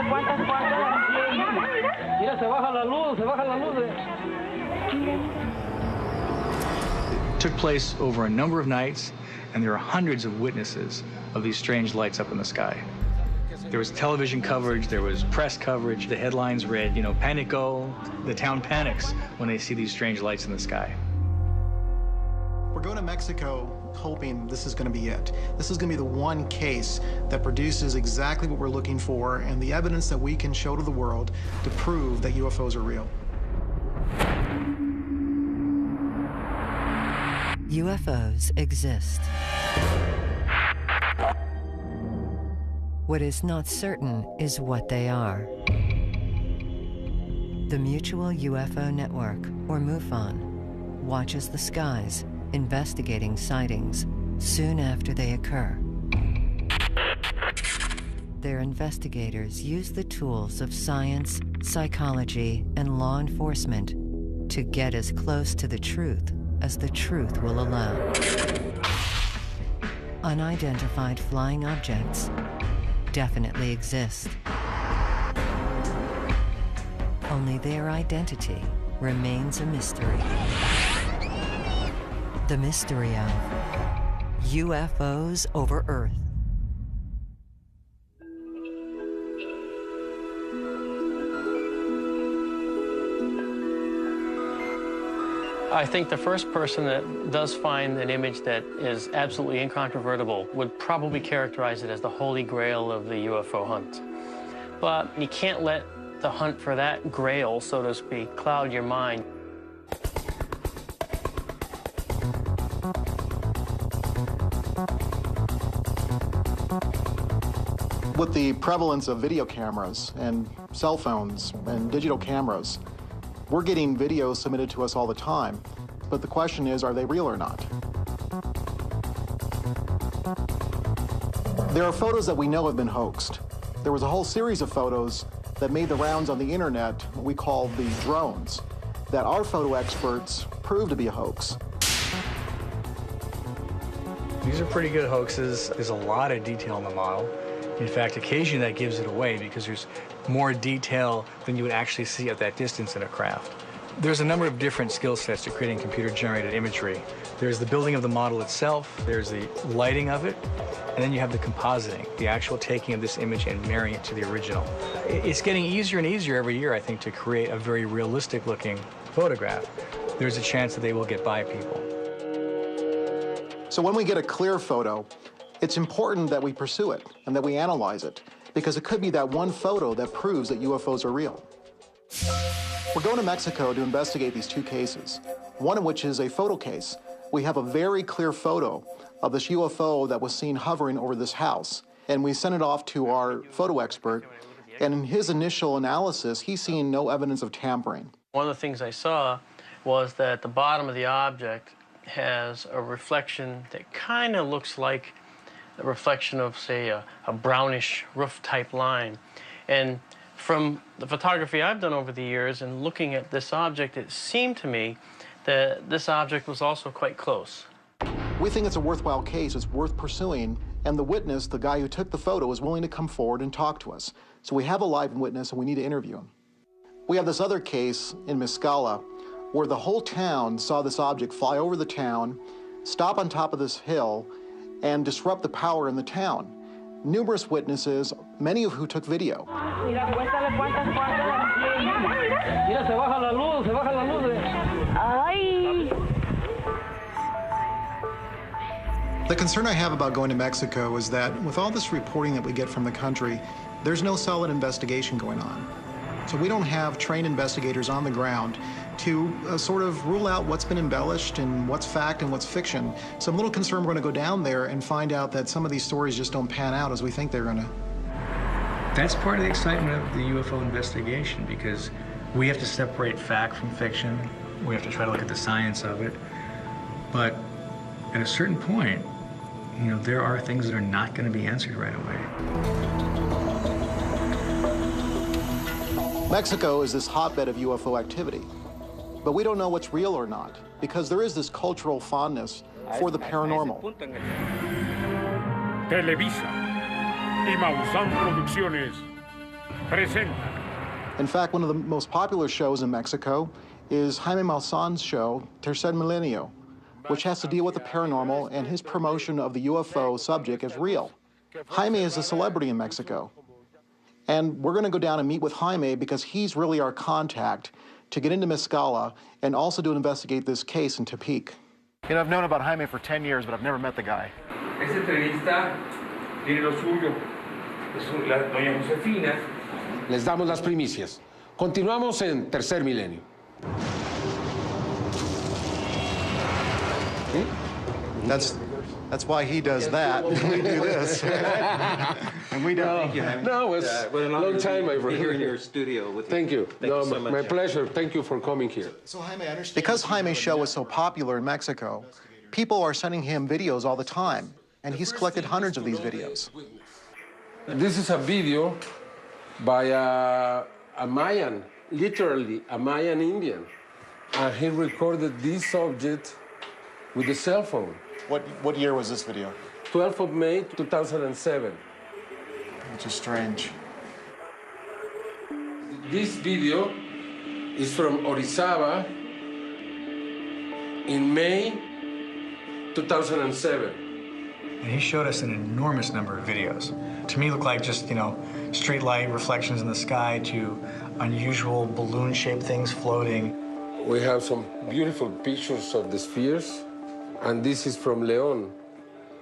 Mira, se baja la luz, se baja la luz. It took place over a number of nights, and there are hundreds of witnesses of these strange lights up in the sky. There was television coverage, there was press coverage. The headlines read, you know, Panico, the town panics when they see these strange lights in the sky. We're going to Mexico hoping this is going to be it. This is going to be the one case that produces exactly what we're looking for and the evidence that we can show to the world to prove that UFOs are real. UFOs exist. What is not certain is what they are. The Mutual UFO Network, or MUFON, watches the skies, investigating sightings soon after they occur. Their investigators use the tools of science, psychology, and law enforcement to get as close to the truth as the truth will allow. Unidentified flying objects definitely exist. Only their identity remains a mystery. The mystery of UFOs over Earth. I think the first person that does find an image that is absolutely incontrovertible would probably characterize it as the holy grail of the UFO hunt. But you can't let the hunt for that grail, so to speak, cloud your mind. With the prevalence of video cameras and cell phones and digital cameras, we're getting videos submitted to us all the time, but the question is, are they real or not? There are photos that we know have been hoaxed. There was a whole series of photos that made the rounds on the internet, what we call the drones, that our photo experts proved to be a hoax. These are pretty good hoaxes. There's a lot of detail in the model. In fact, occasionally that gives it away because there's more detail than you would actually see at that distance in a craft. There's a number of different skill sets to creating computer-generated imagery. There's the building of the model itself, there's the lighting of it, and then you have the compositing, the actual taking of this image and marrying it to the original. It's getting easier and easier every year, I think, to create a very realistic-looking photograph. There's a chance that they will get by people. So when we get a clear photo, it's important that we pursue it and that we analyze it, because it could be that one photo that proves that UFOs are real. We're going to Mexico to investigate these two cases, one of which is a photo case. We have a very clear photo of this UFO that was seen hovering over this house, and we sent it off to our photo expert, and in his initial analysis, he's seen no evidence of tampering. One of the things I saw was that the bottom of the object has a reflection that kind of looks like a reflection of, say, a brownish roof-type line. And from the photography I've done over the years and looking at this object, it seemed to me that this object was also quite close. We think it's a worthwhile case, it's worth pursuing, and the witness, the guy who took the photo, is willing to come forward and talk to us. So we have a live witness and we need to interview him. We have this other case in Mescala where the whole town saw this object fly over the town, stop on top of this hill, and disrupt the power in the town. Numerous witnesses, many of who took video. The concern I have about going to Mexico is that with all this reporting that we get from the country, there's no solid investigation going on. So we don't have trained investigators on the ground to sort of rule out what's been embellished and what's fact and what's fiction. So I'm a little concerned we're going to go down there and find out that some of these stories just don't pan out as we think they're going to. That's part of the excitement of the UFO investigation, because we have to separate fact from fiction. We have to try to look at the science of it. But at a certain point, you know, there are things that are not going to be answered right away. Mexico is this hotbed of UFO activity, but we don't know what's real or not, because there is this cultural fondness for the paranormal. Televisa y Maussan Producciones In fact, one of the most popular shows in Mexico is Jaime Maussan's show, Tercer Milenio, which has to deal with the paranormal, and his promotion of the UFO subject is real. Jaime is a celebrity in Mexico. And we're going to go down and meet with Jaime because he's really our contact to get into Mezcala and also to investigate this case in Tepic. You know, I've known about Jaime for 10 years, but I've never met the guy. Esta entrevista tiene lo suyo. Doña Josefina. Les damos las primicias. Continuamos en Tercer Milenio. That's why he does that, and we do this. And we don't. No, it's a long time, my friend. Here in your studio with you. Thank you. Thank you so much. My pleasure. Thank you for coming here. Because Jaime's show is so popular in Mexico, people are sending him videos all the time, and he's collected hundreds of these videos. This is a video by a Mayan, literally a Mayan Indian. And he recorded this object with a cell phone. What year was this video? 12th of May, 2007. Which is strange. This video is from Orizaba in May 2007. And he showed us an enormous number of videos. To me, it looked like just, street light reflections in the sky to unusual balloon-shaped things floating. We have some beautiful pictures of the spheres, and this is from León.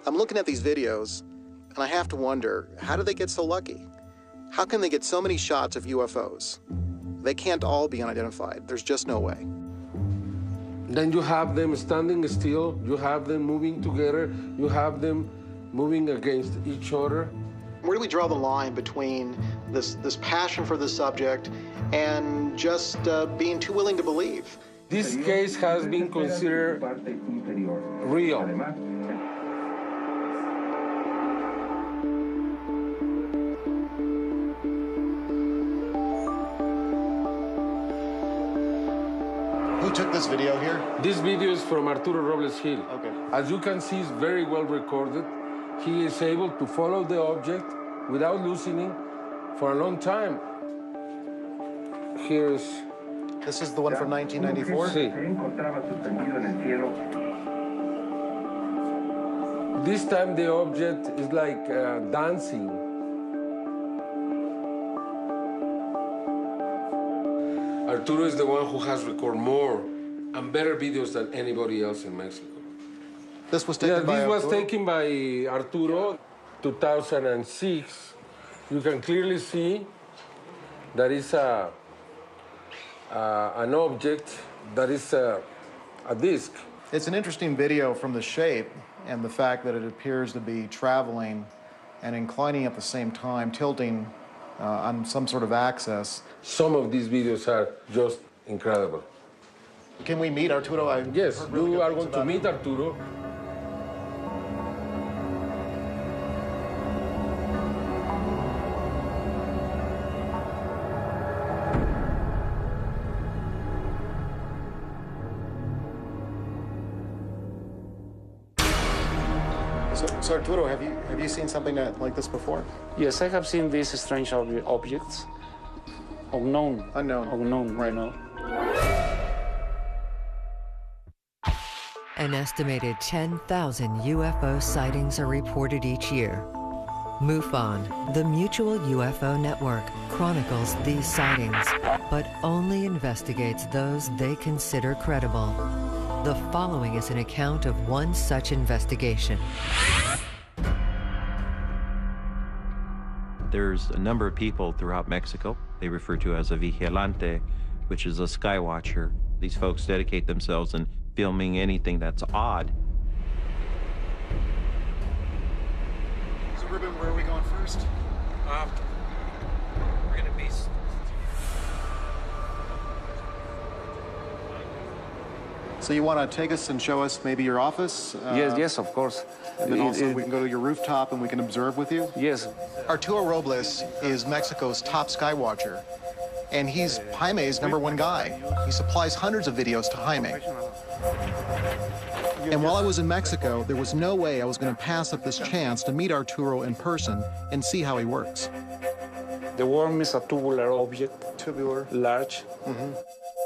I'm looking at these videos, and I have to wonder, how do they get so lucky? How can they get so many shots of UFOs? They can't all be unidentified. There's just no way. Then you have them standing still, you have them moving together, you have them moving against each other. Where do we draw the line between this passion for the subject and just being too willing to believe? This case has been considered real. Who took this video here? This video is from Arturo Robles Gil. Okay. As you can see, it's very well recorded. He is able to follow the object without losing it for a long time. This is the one from 1994? Sí. This time the object is like dancing. Arturo is the one who has recorded more and better videos than anybody else in Mexico. This was taken by This was Arturo? taken by Arturo, 2006. You can clearly see that is an object that is a disc. It's an interesting video from the shape and the fact that it appears to be traveling and inclining at the same time, tilting on some sort of axis. Some of these videos are just incredible. Can we meet Arturo? Yes, you are going to meet Arturo. So Arturo, have you seen something like this before? Yes, I have seen these strange objects. Unknown right now. An estimated 10,000 UFO sightings are reported each year. MUFON, the Mutual UFO Network, chronicles these sightings, but only investigates those they consider credible. The following is an account of one such investigation. There's a number of people throughout Mexico they refer to as a vigilante, which is a sky watcher. These folks dedicate themselves in filming anything that's odd. So Ruben, where are we going first? We're gonna be... So you want to take us and show us maybe your office? Yes, of course. And then also we can go to your rooftop and we can observe with you? Yes. Arturo Robles is Mexico's top sky watcher, and he's Jaime's #1 guy. He supplies hundreds of videos to Jaime. And while I was in Mexico, there was no way I was going to pass up this chance to meet Arturo in person and see how he works. The worm is a tubular object. Tubular. Large.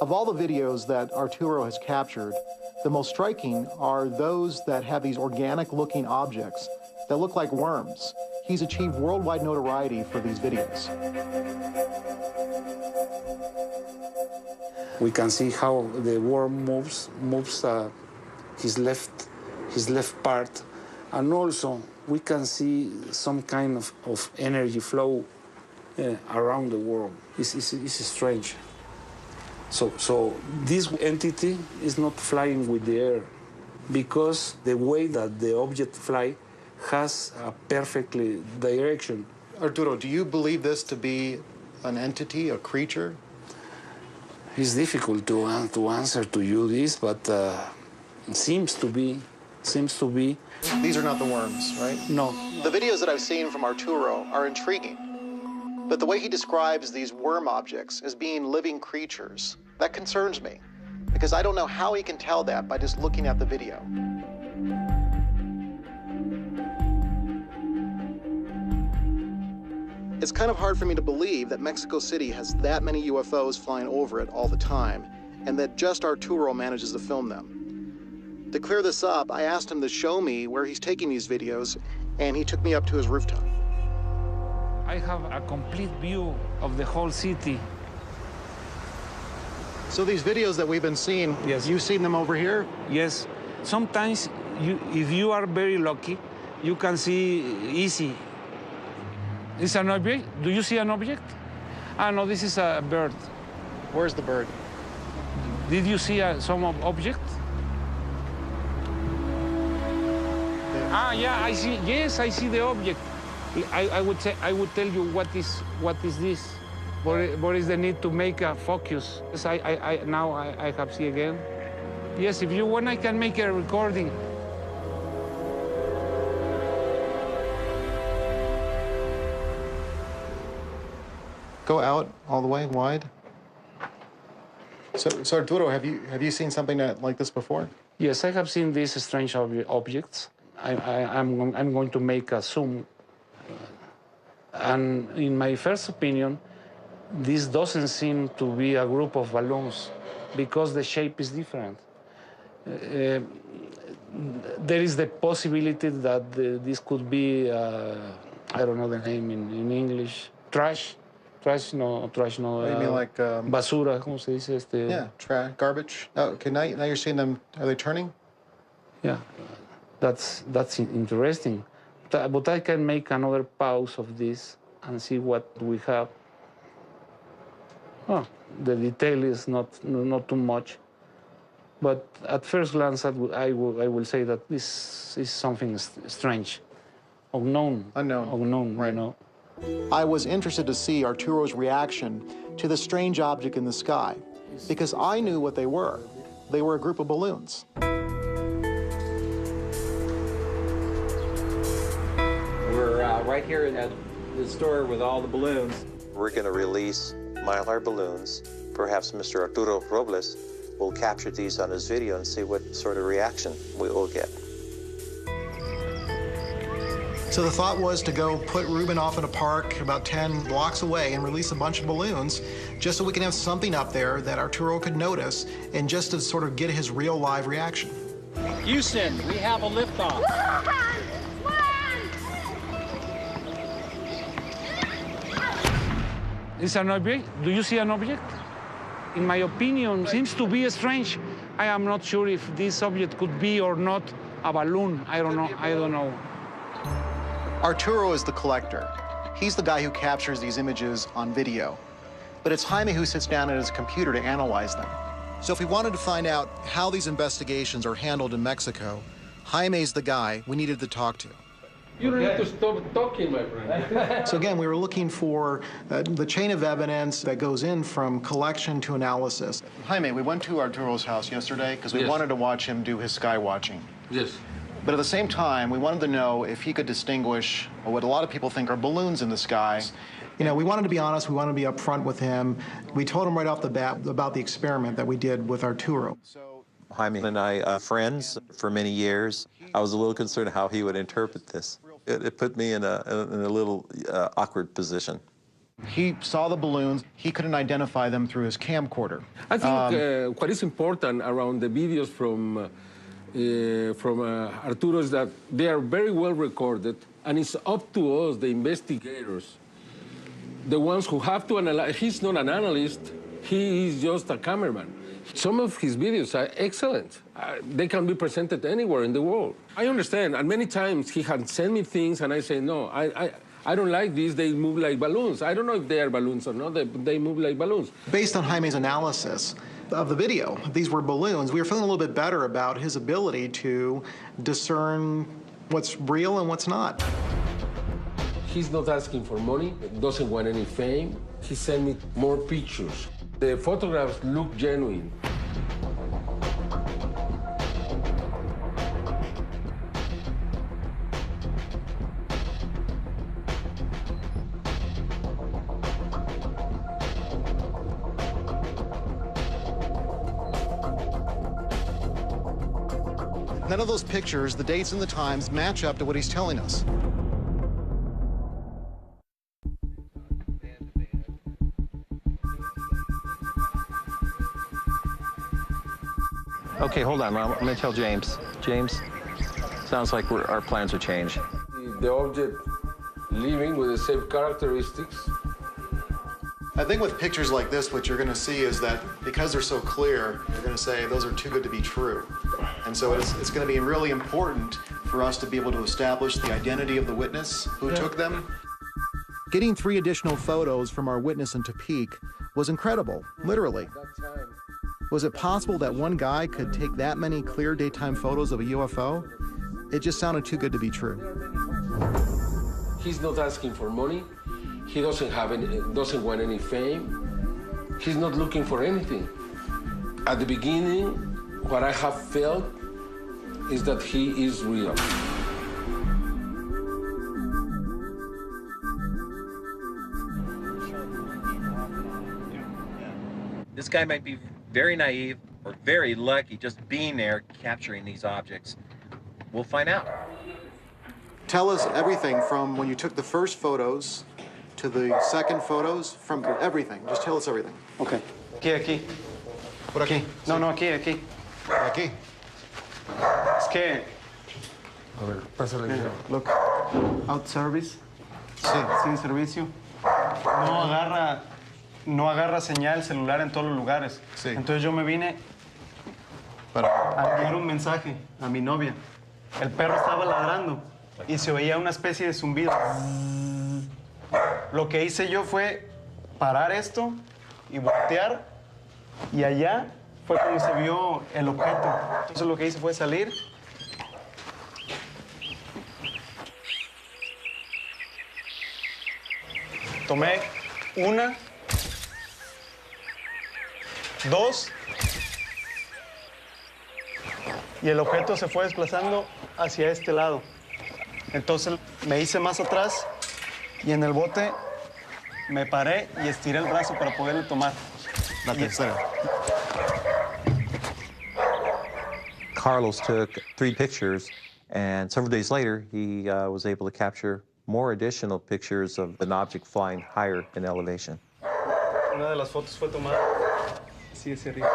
Of all the videos that Arturo has captured, the most striking are those that have these organic-looking objects that look like worms. He's achieved worldwide notoriety for these videos. We can see how the worm moves his left part, and also we can see some kind of energy flow around the worm. It's strange. So this entity is not flying with the air because the way that the object fly has a perfectly direction. Arturo, do you believe this to be an entity, a creature? It's difficult to answer to you this, but seems to be. These are not the worms, right? No. The videos that I've seen from Arturo are intriguing, but the way he describes these worm objects as being living creatures, that concerns me, because I don't know how he can tell that by just looking at the video. It's kind of hard for me to believe that Mexico City has that many UFOs flying over it all the time, and that just Arturo manages to film them. To clear this up, I asked him to show me where he's taking these videos, and he took me up to his rooftop. I have a complete view of the whole city. So these videos that we've been seeing, yes, you've seen them over here? Yes. Sometimes, if you are very lucky, you can see easy. It's an object. Do you see an object? Ah, no, this is a bird. Where's the bird? Did you see some object? Yeah. Ah, yeah, I see. Yes, I see the object. I would tell you what is this. What is the need to make a focus? Yes, now I have see again. Yes, if you want, I can make a recording. Go out all the way, wide. So Arturo, have you seen something like this before? Yes, I have seen these strange objects. I'm going to make a zoom. And in my first opinion, this doesn't seem to be a group of balloons because the shape is different. There is the possibility that this could be, I don't know the name in English, trash. Trash, no. What do you mean, like... basura, ¿cómo se dice? Yeah, garbage. Oh, okay, now you're seeing them, are they turning? Yeah, that's interesting. But I can make another pause of this and see what we have. Oh, the detail is not too much. But at first glance, I will say that this is something strange. Unknown, right. You know. I was interested to see Arturo's reaction to the strange object in the sky, because I knew what they were. They were a group of balloons. We're right here at the store with all the balloons. We're going to release Mylar balloons. Perhaps Mr. Arturo Robles will capture these on his video and see what sort of reaction we will get. So the thought was to go put Ruben off in a park about 10 blocks away and release a bunch of balloons just so we can have something up there that Arturo could notice and just to sort of get his real live reaction. Houston, we have a liftoff. It's an object. Do you see an object? In my opinion, seems to be strange. I am not sure if this object could be or not a balloon. I don't know. Arturo is the collector. He's the guy who captures these images on video. But it's Jaime who sits down at his computer to analyze them. So if we wanted to find out how these investigations are handled in Mexico, Jaime's the guy we needed to talk to. You don't need to stop talking, my friend. So again, we were looking for the chain of evidence that goes in from collection to analysis. Jaime, we went to Arturo's house yesterday because we wanted to watch him do his sky watching. Yes. But at the same time, we wanted to know if he could distinguish what a lot of people think are balloons in the sky. You know, we wanted to be honest, we wanted to be upfront with him. We told him right off the bat about the experiment that we did with Arturo. Jaime and I friends for many years. I was a little concerned how he would interpret this. It put me in a little awkward position. He saw the balloons. He couldn't identify them through his camcorder. I think what is important around the videos from Arturo is that they are very well recorded, and it's up to us, the investigators, the ones who have to analyze. He's not an analyst. He is just a cameraman. Some of his videos are excellent. They can be presented anywhere in the world. I understand, and many times he had sent me things, and I say, no, I don't like these. They move like balloons. I don't know if they are balloons or not, but they move like balloons. Based on Jaime's analysis of the video, these were balloons. We were feeling a little bit better about his ability to discern what's real and what's not. He's not asking for money, doesn't want any fame. He sent me more pictures. The photographs look genuine. None of those pictures, the dates and the times, match up to what he's telling us. Okay, hold on. I'm going to tell James. James, sounds like our plans have changed. The object living with the same characteristics. I think with pictures like this, what you're going to see is that because they're so clear, you're going to say those are too good to be true. And so it's going to be really important for us to be able to establish the identity of the witness who took them. Getting 3 additional photos from our witness in Tepic was incredible, literally. Was it possible that one guy could take that many clear daytime photos of a UFO? It just sounded too good to be true. He's not asking for money. He doesn't want any fame. He's not looking for anything. At the beginning, what I have felt is that he is real. This guy might be very naive or very lucky just being there capturing these objects. We'll find out. Tell us everything from when you took the first photos to the second photos, from everything. Just tell us everything. Okay. Aquí. Por aquí. No, aquí. Aquí. Es que... A ver, pásale. Look, out service. Sí. Sin servicio. No agarra señal celular en todos los lugares. Sí. Entonces yo me vine a enviar un mensaje a mi novia. El perro estaba ladrando y se oía una especie de zumbido. Lo que hice yo fue parar esto y voltear, y allá fue como se vio el objeto. Entonces lo que hice fue salir. Tomé 1, 2, y el objeto se fue desplazando hacia este lado. Entonces me hice más atrás y en el bote me paré y estiré el brazo para poderle tomar. La tercera. Carlos took 3 pictures, and several days later, he was able to capture more additional pictures of an object flying higher in elevation. Una de las fotos fue tomada así hacia arriba.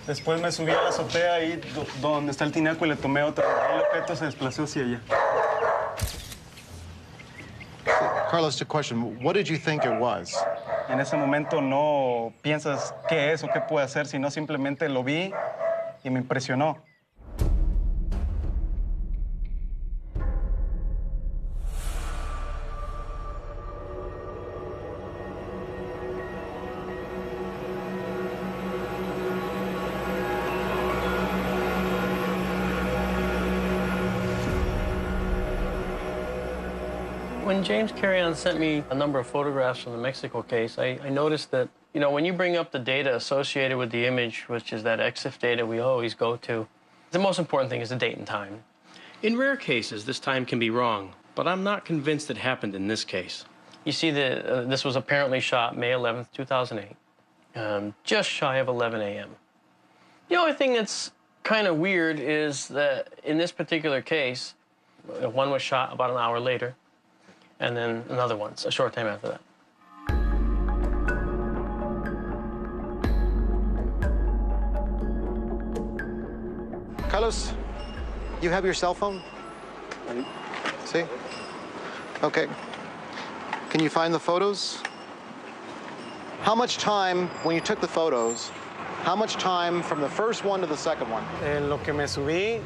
Después me subí a la azotea ahí donde está el tinaco y le tomé otra. El objeto se desplazó hacia allá. Carlos, a question. What did you think it was? En ese momento no piensas qué es o qué puede hacer, sino simplemente lo vi y me impresionó. When James Carrion sent me a number of photographs from the Mexico case, I noticed that, you know, when you bring up the data associated with the image, which is that EXIF data we always go to, the most important thing is the date and time. In rare cases, this time can be wrong, but I'm not convinced it happened in this case. You see, this was apparently shot May 11th, 2008, just shy of 11 a.m. The only thing that's kind of weird is that in this particular case, one was shot about an hour later. and then another one a short time after that. Carlos, you have your cell phone? See? Okay. Can you find the photos? How much time, when you took the photos, how much time from the first one to the second one? En lo que me subí,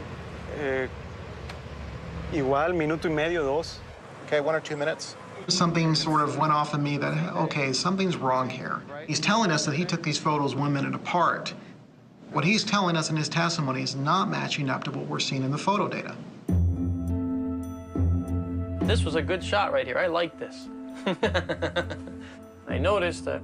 igual, minuto y medio, dos. Okay, 1 or 2 minutes. Something sort of went off of me that, okay, something's wrong here. He's telling us that he took these photos 1 minute apart. What he's telling us in his testimony is not matching up to what we're seeing in the photo data. This was a good shot right here. I like this. I noticed that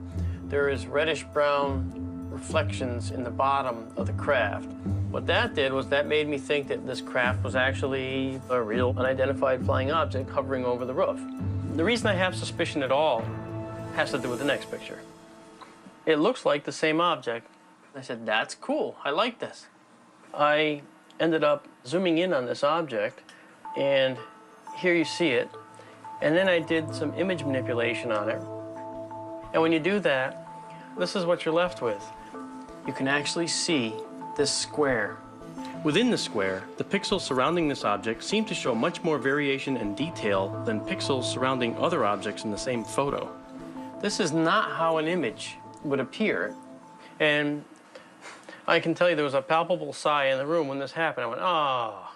there is reddish-brown reflections in the bottom of the craft. What that did was that made me think that this craft was actually a real unidentified flying object hovering over the roof. The reason I have suspicion at all has to do with the next picture. It looks like the same object. I said, that's cool, I like this. I ended up zooming in on this object, and here you see it. And then I did some image manipulation on it. And when you do that, this is what you're left with. You can actually see this square. Within the square, the pixels surrounding this object seem to show much more variation and detail than pixels surrounding other objects in the same photo. This is not how an image would appear. And I can tell you there was a palpable sigh in the room when this happened. I went, oh.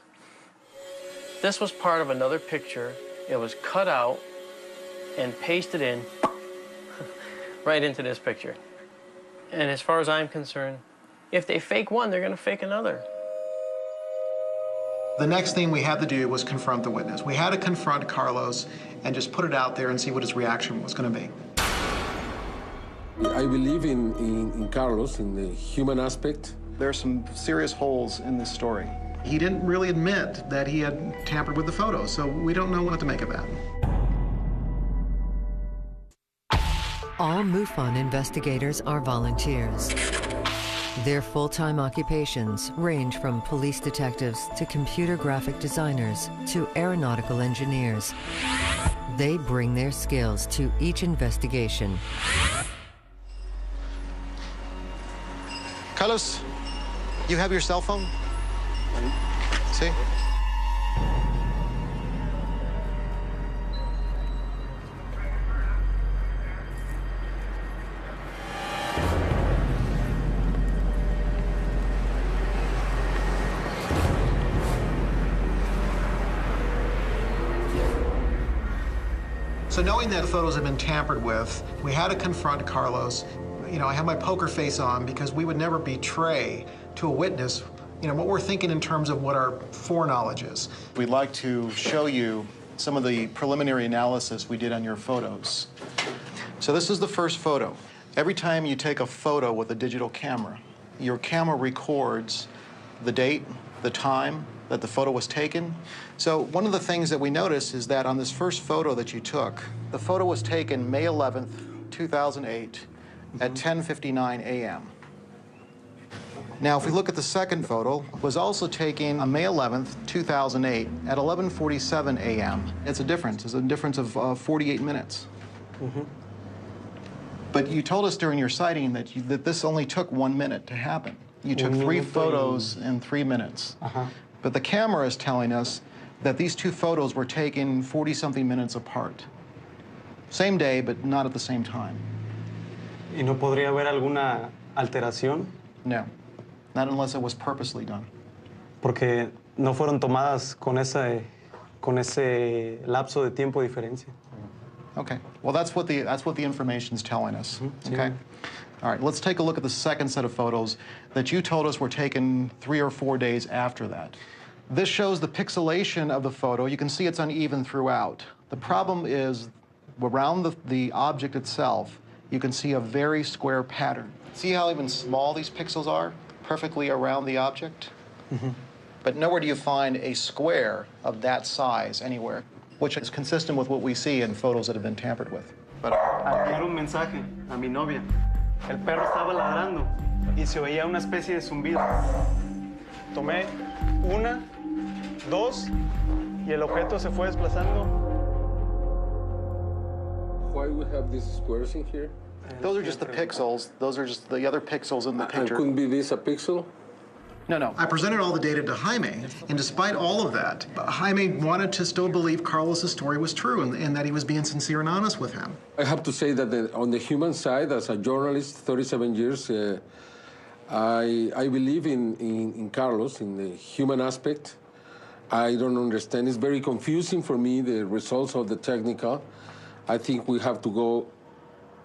This was part of another picture. It was cut out and pasted in right into this picture. And as far as I'm concerned, if they fake one, they're going to fake another. The next thing we had to do was confront the witness. We had to confront Carlos and just put it out there and see what his reaction was going to be. I believe in Carlos, in the human aspect. There are some serious holes in this story. He didn't really admit that he had tampered with the photos, so we don't know what to make of that. All MUFON investigators are volunteers. Their full-time occupations range from police detectives to computer graphic designers to aeronautical engineers. They bring their skills to each investigation. Carlos, you have your cell phone? See? So knowing that photos have been tampered with, we had to confront Carlos. You know, I have my poker face on because we would never betray to a witness, you know, what we're thinking in terms of what our foreknowledge is. We'd like to show you some of the preliminary analysis we did on your photos. So this is the first photo. Every time you take a photo with a digital camera, your camera records the date, the time that the photo was taken. So one of the things that we noticed is that on this first photo that you took, the photo was taken May 11th, 2008 at 10:59 a.m. Now, if we look at the second photo, it was also taken on May 11th, 2008 at 11:47 a.m. It's a difference. It's a difference of 48 minutes. But you told us during your sighting that this only took 1 minute to happen. You took 3 photos in 3 minutes. But the camera is telling us that these 2 photos were taken 40-something minutes apart. Same day, but not at the same time. ¿Y no podría haber alguna alteración? No, not unless it was purposely done. Porque no fueron tomadas con ese lapso de tiempo de diferencia. Okay. Well, that's what the information's telling us. Okay. All right. Let's take a look at the second set of photos that you told us were taken 3 or 4 days after that. This shows the pixelation of the photo. You can see it's uneven throughout. The problem is around the object itself, you can see a very square pattern. See how even small these pixels are? Perfectly around the object? But nowhere do you find a square of that size anywhere, which is consistent with what we see in photos that have been tampered with. But Enviar un mensaje a mi novia. El perro estaba ladrando y se oía una especie de zumbido. Tomé 1, 2 y el objeto se fue desplazando Why we have these squares in here? Those are just the pixels. Those are just the other pixels in the picture. Couldn't be this a pixel? No. I presented all the data to Jaime, and despite all of that, Jaime wanted to still believe Carlos's story was true and that he was being sincere and honest with him. I have to say that on the human side, as a journalist, 37 years, I believe in Carlos, in the human aspect. I don't understand. It's very confusing for me, the results of the technical. I think we have to go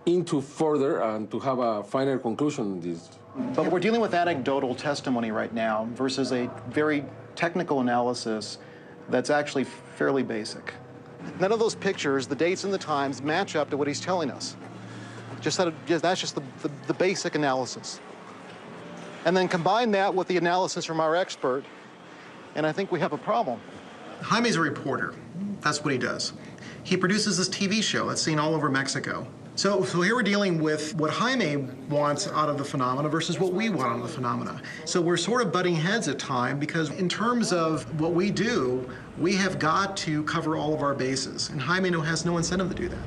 into further and to have a final conclusion on this. But we're dealing with anecdotal testimony right now versus a very technical analysis that's actually fairly basic. None of those pictures, the dates and the times, match up to what he's telling us. That's just the basic analysis. And then combine that with the analysis from our expert, and I think we have a problem. Jaime's a reporter. That's what he does. He produces this TV show that's seen all over Mexico. So here we're dealing with what Jaime wants out of the phenomena versus what we want out of the phenomena. So we're sort of butting heads at time because in terms of what we do, we have got to cover all of our bases. And Jaime has no incentive to do that.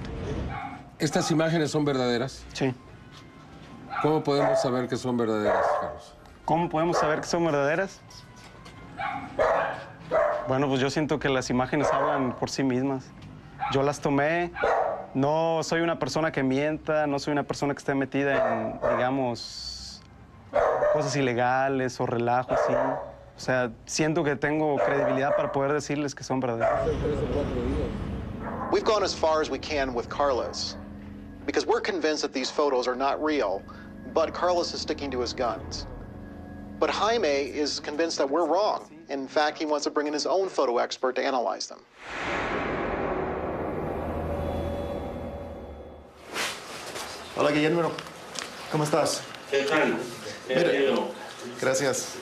¿Estas imágenes son verdaderas? Sí. ¿Cómo podemos saber que son verdaderas, Carlos? ¿Cómo podemos saber que son verdaderas? Bueno, pues yo siento que las imágenes hablan por sí mismas. Yo las tomé. No soy una persona que mienta, no soy una persona que esté metida en, digamos, cosas ilegales o relajo así. O sea, siento que tengo credibilidad para poder decirles que son verdaderas. We've gone as far as we can with Carlos because we're convinced that these photos are not real, but Carlos is sticking to his guns. But Jaime is convinced that we're wrong. In fact, he wants to bring in his own photo expert to analyze them. Hola, Guillermo. ¿Cómo estás? ¿Qué tal? Gracias.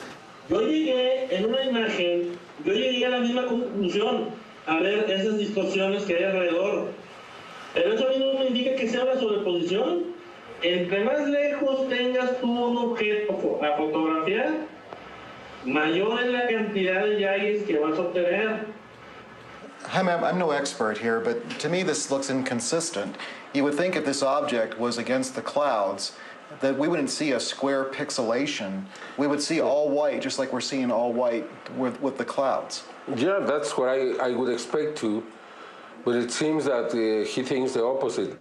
Yo llegué en una imagen, yo llegué a la misma conclusión, a ver esas distorsiones que hay alrededor. Pero eso mismo me indica que sea una sobreposición. Entre más lejos tengas tú un objeto a fotografiar, mayor es la cantidad de yagues que vas a obtener. Jaime, I'm no expert here, but to me this looks inconsistent. You would think if this object was against the clouds, that we wouldn't see a square pixelation. We would see all white, just like we're seeing all white with the clouds. Yeah, that's what I would expect to, but it seems that he thinks the opposite.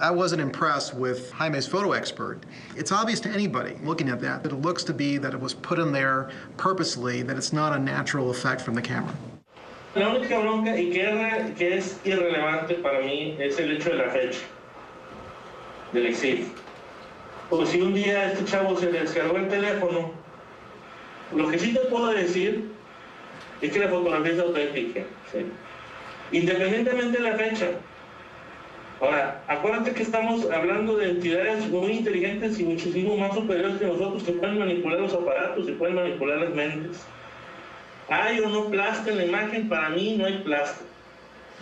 I wasn't impressed with Jaime's photo expert. It's obvious to anybody looking at that it looks to be that it was put in there purposely, that it's not a natural effect from the camera. La única bronca y que es irrelevante para mí es el hecho de la fecha del exilio. Porque si un día a este chavo se le descargó el teléfono, lo que sí te puedo decir es que la fotografía es auténtica, ¿sí? Independientemente de la fecha. Ahora, acuérdate que estamos hablando de entidades muy inteligentes y muchísimo más superiores que nosotros que pueden manipular los aparatos y pueden manipular las mentes. ¿Hay o no plástico en la imagen? Para mí no hay plástico.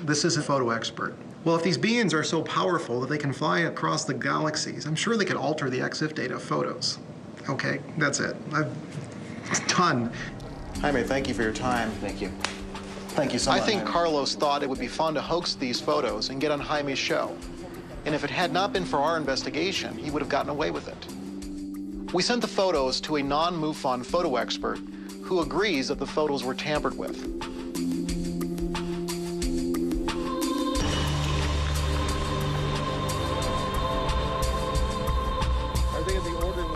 This is a photo expert. Well, if these beings are so powerful that they can fly across the galaxies, I'm sure they could alter the EXIF data of photos. Okay, that's it. It's done. Jaime, thank you for your time. Thank you. Thank you so much. I think Carlos thought it would be fun to hoax these photos and get on Jaime's show. And if it had not been for our investigation, he would have gotten away with it. We sent the photos to a non-MUFON photo expert who agrees that the photos were tampered with. Are they in the order in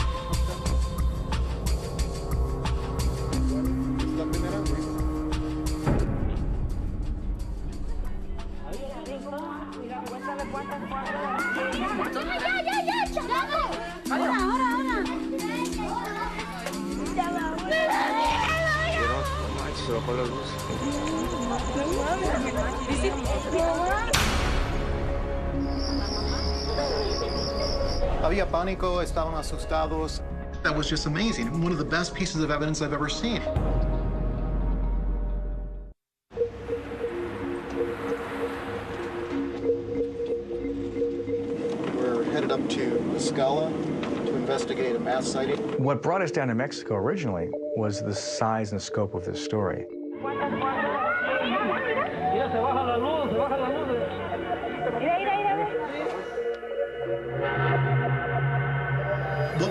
Había pánico, estaban asustados. That was just amazing. One of the best pieces of evidence I've ever seen. We're headed up to Escala to investigate a mass sighting. What brought us down to Mexico originally was the size and scope of this story.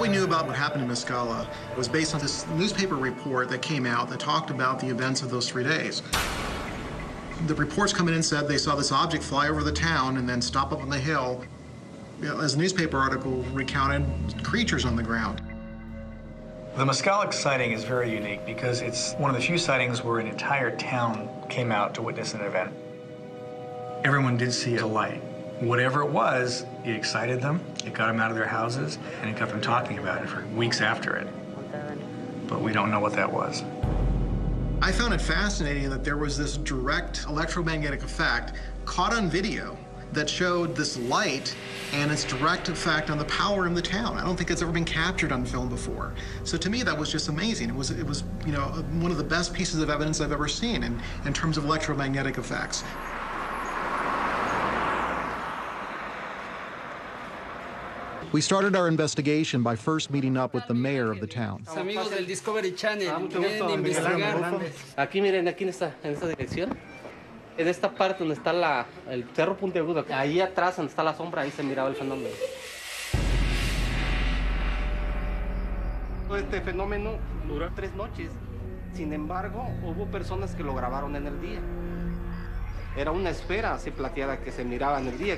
we knew about what happened in Mescala was based on this newspaper report that came out that talked about the events of those 3 days. The reports come in and said they saw this object fly over the town and then stop up on the hill. As a newspaper article recounted, creatures on the ground. The Mescala sighting is very unique because it's one of the few sightings where an entire town came out to witness an event. Everyone did see a light. Whatever it was, it excited them, it got them out of their houses, and it got them talking about it for weeks after it. But we don't know what that was. I found it fascinating that there was this direct electromagnetic effect caught on video that showed this light and its direct effect on the power in the town. I don't think it's ever been captured on film before. So to me, that was just amazing. It was you know, one of the best pieces of evidence I've ever seen in terms of electromagnetic effects. We started our investigation by first meeting up with the mayor of the town. Amigos del Discovery Channel, vienen a investigar. Aquí miren, aquí en esta dirección. En esta parte donde está el cerro puntiagudo, ahí atrás donde está la sombra, ahí se miraba el fenómeno. Este fenómeno duró 3 noches. Sin embargo, hubo personas que lo grabaron en el día. Era una esfera así plateada que se miraba en el día.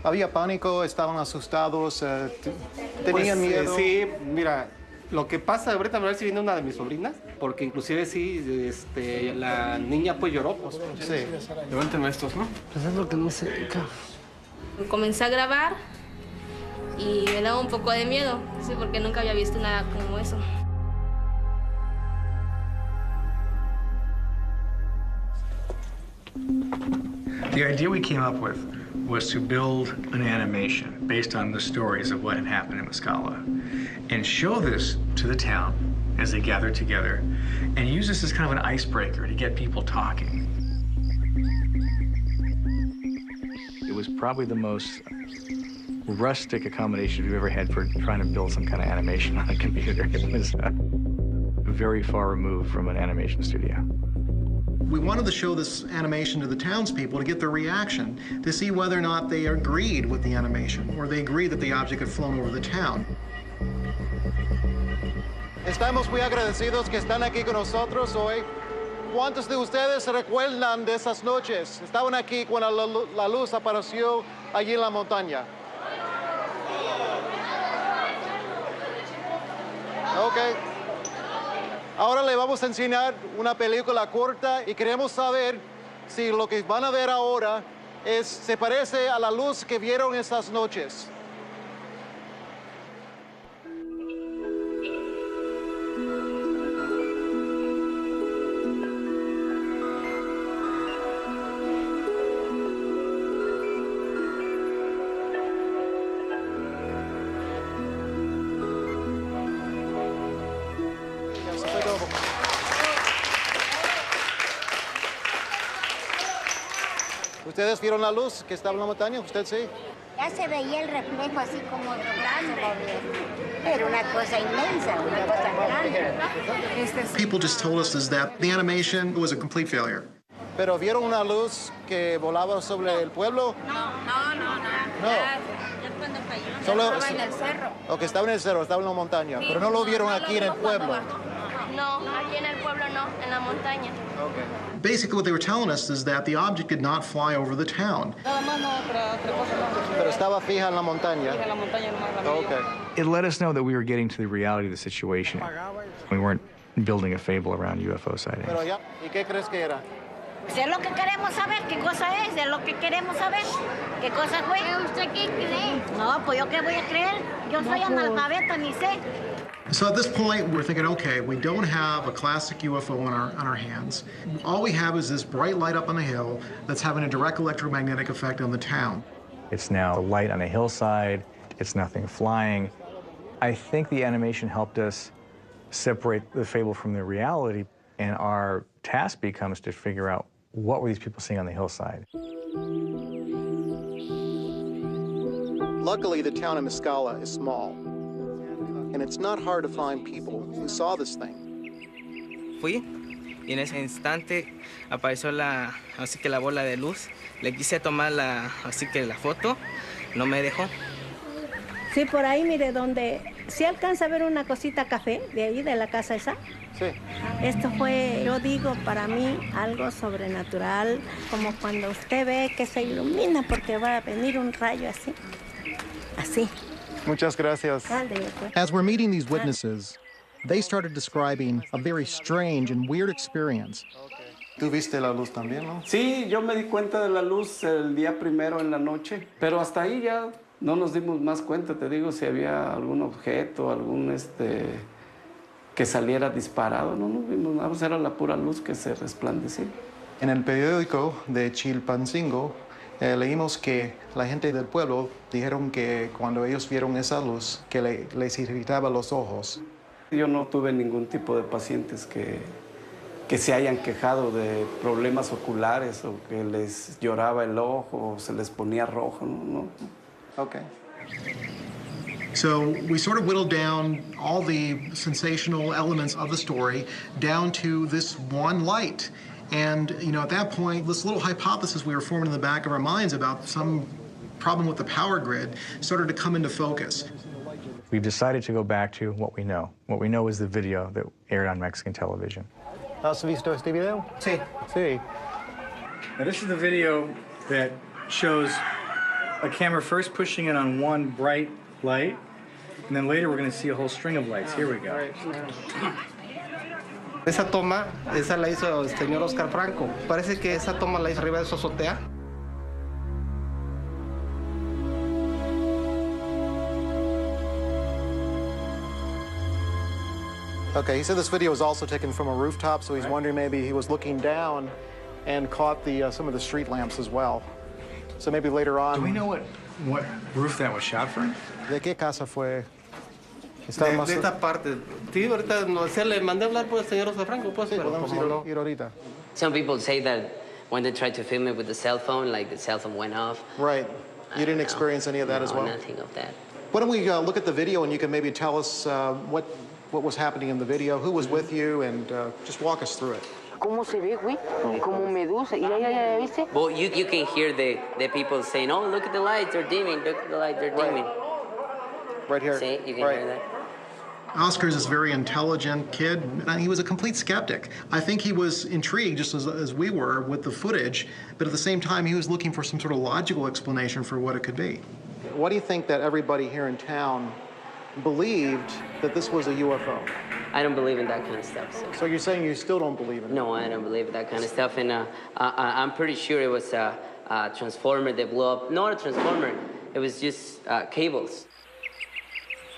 Había pánico, estaban asustados, tenían miedo. Sí, mira, lo que pasa, ahorita a ver si viene una de mis sobrinas, porque inclusive sí, la niña pues lloró. Pues, sí. Levántame estos, ¿no? Pues es lo que no sé. Comencé a grabar y me daba un poco de miedo, sí, porque nunca había visto nada como eso. The idea we came up with was to build an animation based on the stories of what had happened in Mescala and show this to the town as they gathered together and use this as kind of an icebreaker to get people talking. It was probably the most rustic accommodation we've ever had for trying to build some kind of animation on a computer. It was very far removed from an animation studio. We wanted to show this animation to the townspeople to get their reaction, to see whether or not they agreed with the animation, or they agreed that the object had flown over the town. Estamos muy agradecidos que están aquí con nosotros hoy. ¿Cuántos de ustedes se recuerdan de esas noches? Estaban aquí cuando la luz apareció allí en la montaña. Okay. Ahora le vamos a enseñar una película corta y queremos saber si lo que van a ver ahora se parece a la luz que vieron esas noches. ¿Ustedes vieron la luz que estaba en la montaña? ¿Usted sí? Ya se veía el reflejo así como grande. Era una cosa inmensa, una cosa grande. People just told us is that the animation was a complete failure. ¿Pero vieron una luz que volaba sobre el pueblo? No. Ya cuando cayó. Solo Estaba en el cerro. O que estaba en el cerro, estaba en la montaña, pero no lo vieron aquí en el pueblo. No, aquí en el pueblo no, en la montaña. Okay. Basically, what they were telling us is that the object did not fly over the town. Pero estaba fija en la montaña. Okay. It let us know that we were getting to the reality of the situation. We weren't building a fable around UFO sightings. Pero ya, ¿y qué crees que era? Pues es lo que queremos saber, qué cosa es lo que queremos saber, qué cosa fue. ¿Usted qué cree? No, pues yo qué voy a creer, yo soy analfabeta, ni sé. So at this point, we're thinking, okay, we don't have a classic UFO on our hands. All we have is this bright light up on the hill that's having a direct electromagnetic effect on the town. It's now a light on a hillside. It's nothing flying. I think the animation helped us separate the fable from the reality, and our task becomes to figure out what were these people seeing on the hillside. Luckily, the town of Mescala is small, and it's not hard to find people who saw this thing. Fui y en ese instante apareció así que la bola de luz. Le quise tomar así que la foto, no me dejó. Sí, por ahí, mire, donde... ¿Sí alcanza a ver una cosita café de ahí, de la casa esa? Sí. Esto fue, yo digo, para mí, algo sobrenatural, como cuando usted ve que se ilumina porque va a venir un rayo así. Así. Muchas gracias. As we're meeting these witnesses, they started describing a very strange and weird experience. ¿Tú viste la luz también, no? Sí, yo me di cuenta de la luz el día primero en la noche, pero hasta ahí ya no nos dimos más cuenta, te digo, si había algún objeto, algún que saliera disparado, no vimos nada, pues era la pura luz que se resplandecía. En el periódico de Chilpancingo leímos que la gente del pueblo dijeron que cuando ellos vieron esa luz, que les irritaba los ojos. Yo no tuve ningún tipo de pacientes que se hayan quejado de problemas oculares o que les lloraba el ojo o se les ponía rojo, no. Okay. So we sort of whittled down all the sensational elements of the story down to this one light. And, you know, at that point, this little hypothesis we were forming in the back of our minds about some problem with the power grid started to come into focus. We've decided to go back to what we know. What we know is the video that aired on Mexican television. ¿Has visto este video? Sí. Sí. Now, this is the video that shows a camera first pushing in on one bright light, and then later we're going to see a whole string of lights. Here we go. Esa toma, esa la hizo el señor Oscar Franco. Parece que esa toma la hizo arriba de su azotea. Okay, he said this video was also taken from a rooftop, so he's wondering maybe he was looking down and caught some of the street lamps as well. So maybe later on... Do we know what roof that was shot from? ¿De qué casa fue? De esta parte. Sí, ahorita le mandé a hablar por el señor Oscar Franco, pues, sí, pero como no. Ir ahorita. Some people say that when they tried to film it with the cell phone, like the cell phone went off. Right. You didn't experience any of that as well? No, nothing of that. Why don't we look at the video and you can maybe tell us what was happening in the video, who was with you, and just walk us through it. ¿Cómo se ve, güey? Como medusa. Ya, ¿viste? Well, you can hear the people saying, oh, look at the lights, they're dimming, look at the lights, they're dimming. Right here. See, you can hear that. Oscar's this very intelligent kid, and he was a complete skeptic. I think he was intrigued, just as we were, with the footage, but at the same time, he was looking for some sort of logical explanation for what it could be. Why do you think that everybody here in town believed that this was a UFO? I don't believe in that kind of stuff. So you're saying you still don't believe in it? No, I don't believe in that kind of stuff, and I'm pretty sure it was a transformer that blew up. Not a transformer, it was just cables.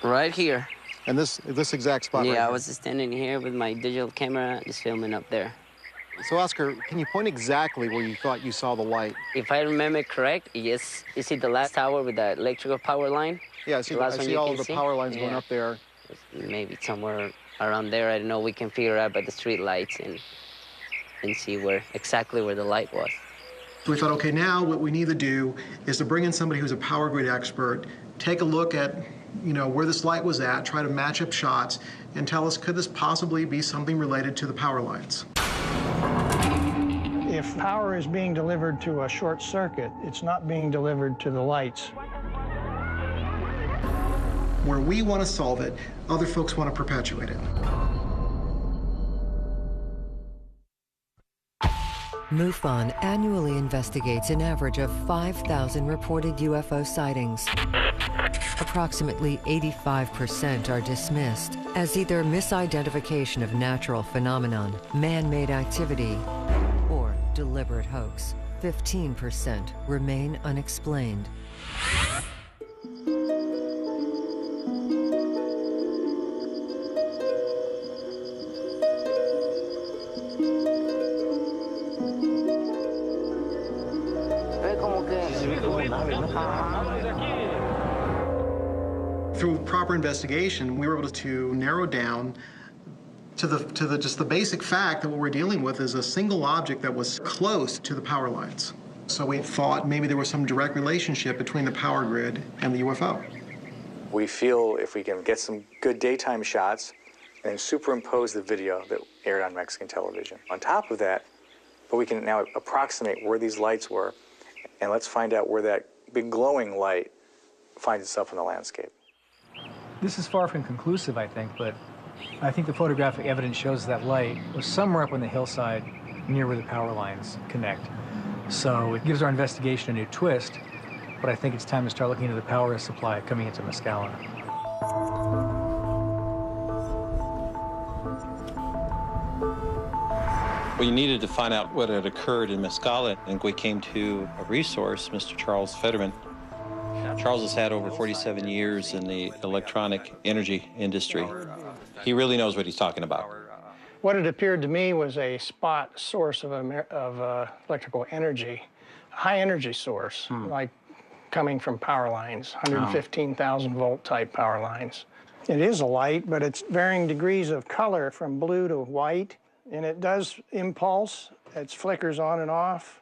Right here. And this exact spot yeah, right here? I was standing here with my digital camera, just filming up there. So, Oscar, can you point exactly where you thought you saw the light? If I remember correct, yes. You see the last tower with the electrical power line? Yeah, I see all of the power lines going up there. Maybe somewhere around there, I don't know. We can figure out by the street lights and see exactly where the light was. So we thought, okay, now what we need to do is to bring in somebody who's a power grid expert, take a look at where this light was at, try to match up shots, and tell us, could this possibly be something related to the power lines? If power is being delivered to a short circuit, it's not being delivered to the lights. Where we want to solve it, other folks want to perpetuate it. MUFON annually investigates an average of 5,000 reported UFO sightings. Approximately 85% are dismissed as either misidentification of natural phenomenon, man-made activity, or deliberate hoax. 15% remain unexplained. Through proper investigation, we were able to narrow down to just the basic fact that what we're dealing with is a single object that was close to the power lines. So we thought maybe there was some direct relationship between the power grid and the UFO. We feel if we can get some good daytime shots and superimpose the video that aired on Mexican television. On top of that, but we can now approximate where these lights were, and let's find out where that big glowing light finds itself in the landscape. This is far from conclusive, I think, but I think the photographic evidence shows that light was somewhere up on the hillside near where the power lines connect. So it gives our investigation a new twist, but I think it's time to start looking into the power supply coming into Mescala. We needed to find out what had occurred in Mescala, and we came to a resource, Mr. Charles Fetterman. Charles has had over 47 years in the electronic energy industry. He really knows what he's talking about. What it appeared to me was a spot source of electrical energy, high energy source, like coming from power lines, 115,000 volt type power lines. It is a light, but it's varying degrees of color from blue to white, and it does impulse. It flickers on and off.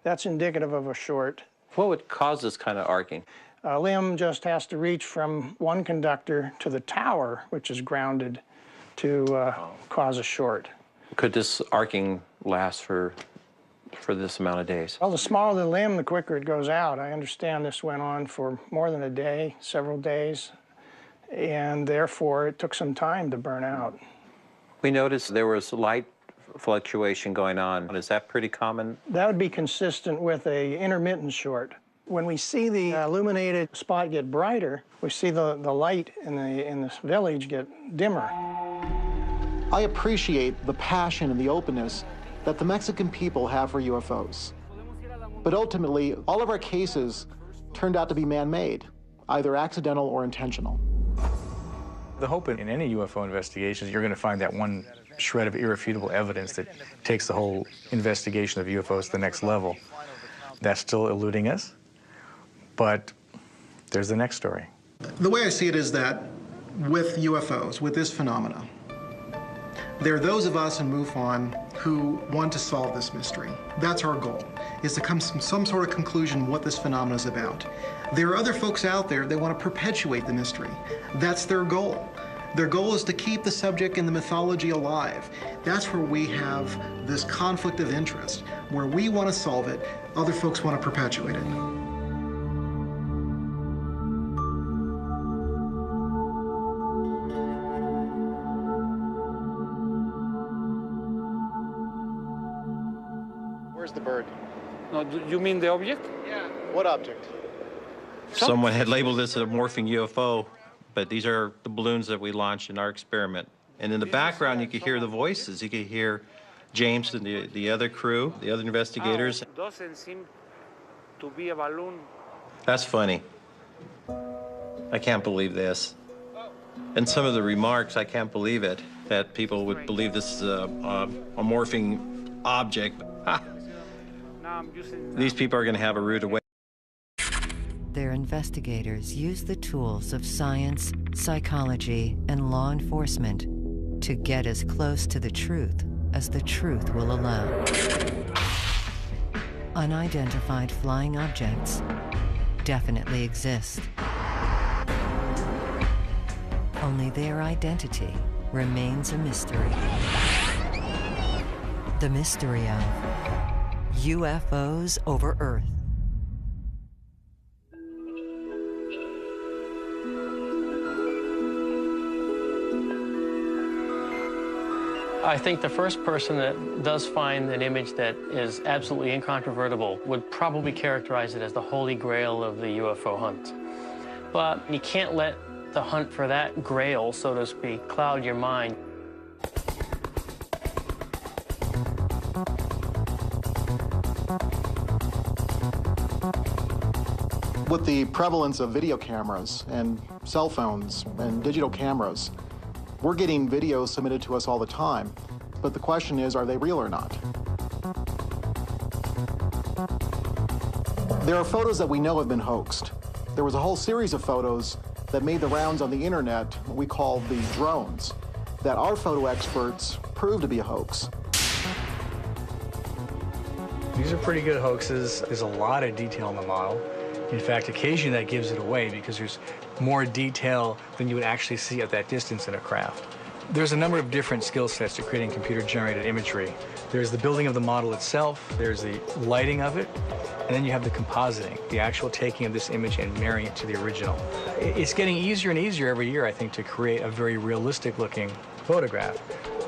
That's indicative of a short. What would cause this kind of arcing? A limb just has to reach from one conductor to the tower, which is grounded, to cause a short. Could this arcing last for this amount of days? Well, the smaller the limb, the quicker it goes out. I understand this went on for more than a day, several days, and therefore it took some time to burn out. We noticed there was light fluctuation going on. Is that pretty common? That would be consistent with a intermittent short. When we see the illuminated spot get brighter, we see the light in this village get dimmer. I appreciate the passion and the openness that the Mexican people have for UFOs. But ultimately, all of our cases turned out to be man-made, either accidental or intentional. The hope in any UFO investigation is you're going to find that one shred of irrefutable evidence that takes the whole investigation of UFOs to the next level. That's still eluding us, but there's the next story. The way I see it is that with UFOs, with this phenomena, there are those of us in MUFON who want to solve this mystery. That's our goal, is to come to some sort of conclusion what this phenomenon is about. There are other folks out there that want to perpetuate the mystery. That's their goal. Their goal is to keep the subject and the mythology alive. That's where we have this conflict of interest, where we want to solve it, other folks want to perpetuate it. Where's the bird? No, you mean the object? Yeah. What object? Someone had labeled this a morphing UFO, but these are the balloons that we launched in our experiment. And in the background, you could hear the voices. You could hear James and the other crew, the other investigators. Doesn't seem to be a balloon. That's funny. I can't believe this. And some of the remarks, I can't believe it, that people would believe this is a morphing object. These people are going to have a rude awakening. Their investigators use the tools of science, psychology, and law enforcement to get as close to the truth as the truth will allow. Unidentified flying objects definitely exist. Only their identity remains a mystery. The mystery of UFOs over Earth. I think the first person that does find an image that is absolutely incontrovertible would probably characterize it as the holy grail of the UFO hunt. But you can't let the hunt for that grail, so to speak, cloud your mind. With the prevalence of video cameras and cell phones and digital cameras, we're getting videos submitted to us all the time, but the question is, are they real or not? There are photos that we know have been hoaxed. There was a whole series of photos that made the rounds on the internet, what we call the drones, that our photo experts proved to be a hoax. These are pretty good hoaxes. There's a lot of detail in the model. In fact, occasionally that gives it away because there's more detail than you would actually see at that distance in a craft. There's a number of different skill sets to creating computer-generated imagery. There's the building of the model itself, there's the lighting of it, and then you have the compositing, the actual taking of this image and marrying it to the original. It's getting easier and easier every year, I think, to create a very realistic-looking photograph.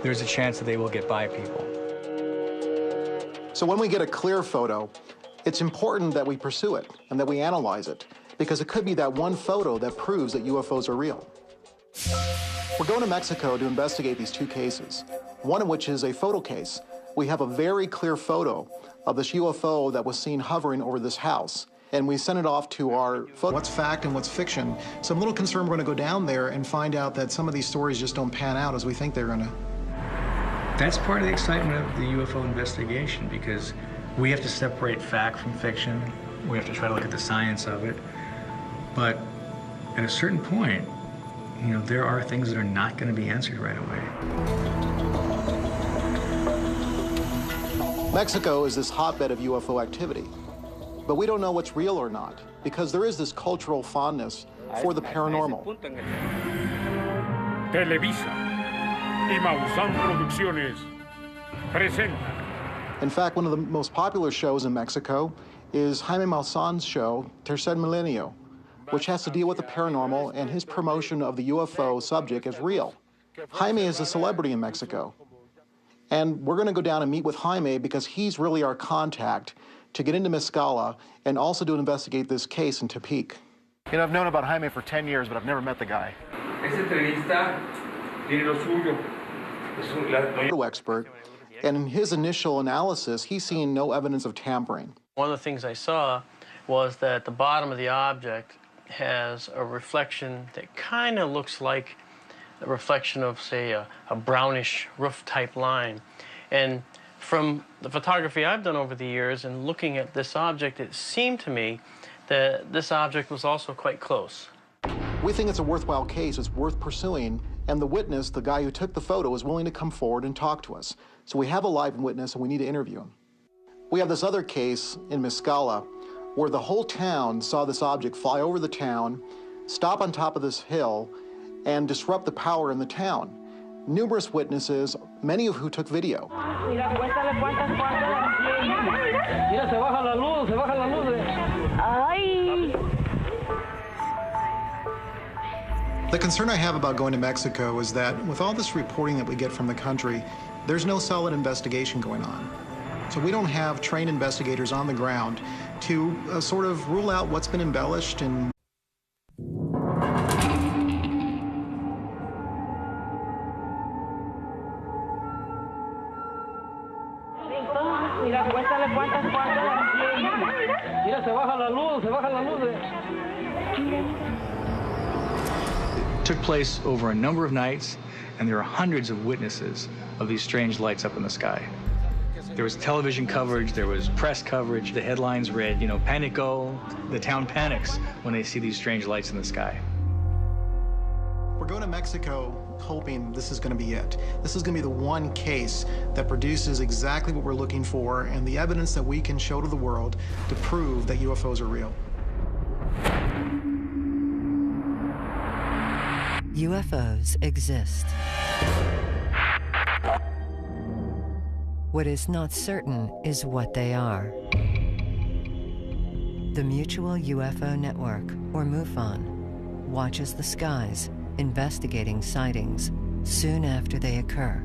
There's a chance that they will get by people. So when we get a clear photo, it's important that we pursue it and that we analyze it, because it could be that one photo that proves that UFOs are real. We're going to Mexico to investigate these two cases, one of which is a photo case. We have a very clear photo of this UFO that was seen hovering over this house, and we sent it off to our what's fact and what's fiction. So I'm a little concerned we're going to go down there and find out that some of these stories just don't pan out as we think they're going to. That's part of the excitement of the UFO investigation, because we have to separate fact from fiction. We have to try to look at the science of it. But at a certain point, you know, there are things that are not going to be answered right away. Mexico is this hotbed of UFO activity, but we don't know what's real or not, because there is this cultural fondness for the paranormal. Televisa y Maussan Producciones presenta. In fact, one of the most popular shows in Mexico is Jaime Maussan's show, Tercer Milenio, which has to deal with the paranormal, and his promotion of the UFO subject is real. Jaime is a celebrity in Mexico. And we're going to go down and meet with Jaime because he's really our contact to get into Mezcala and also to investigate this case in Tepic. You know, I've known about Jaime for 10 years, but I've never met the guy. Photo expert, and in his initial analysis, he's seen no evidence of tampering. One of the things I saw was that the bottom of the object has a reflection that kind of looks like the reflection of, say, a brownish roof-type line. And from the photography I've done over the years and looking at this object, it seemed to me that this object was also quite close. We think it's a worthwhile case, it's worth pursuing, and the witness, the guy who took the photo, is willing to come forward and talk to us. So we have a live witness and we need to interview him. We have this other case in Mezcala where the whole town saw this object fly over the town, stop on top of this hill, and disrupt the power in the town. Numerous witnesses, many of who took video. The concern I have about going to Mexico is that with all this reporting that we get from the country, there's no solid investigation going on. So we don't have trained investigators on the ground to sort of rule out what's been embellished and It took place over a number of nights, and there are hundreds of witnesses of these strange lights up in the sky. There was television coverage, there was press coverage, the headlines read, you know, Panico, the town panics when they see these strange lights in the sky. We're going to Mexico hoping this is going to be it. This is going to be the one case that produces exactly what we're looking for and the evidence that we can show to the world to prove that UFOs are real. UFOs exist. What is not certain is what they are. The Mutual UFO Network, or MUFON, watches the skies, investigating sightings soon after they occur.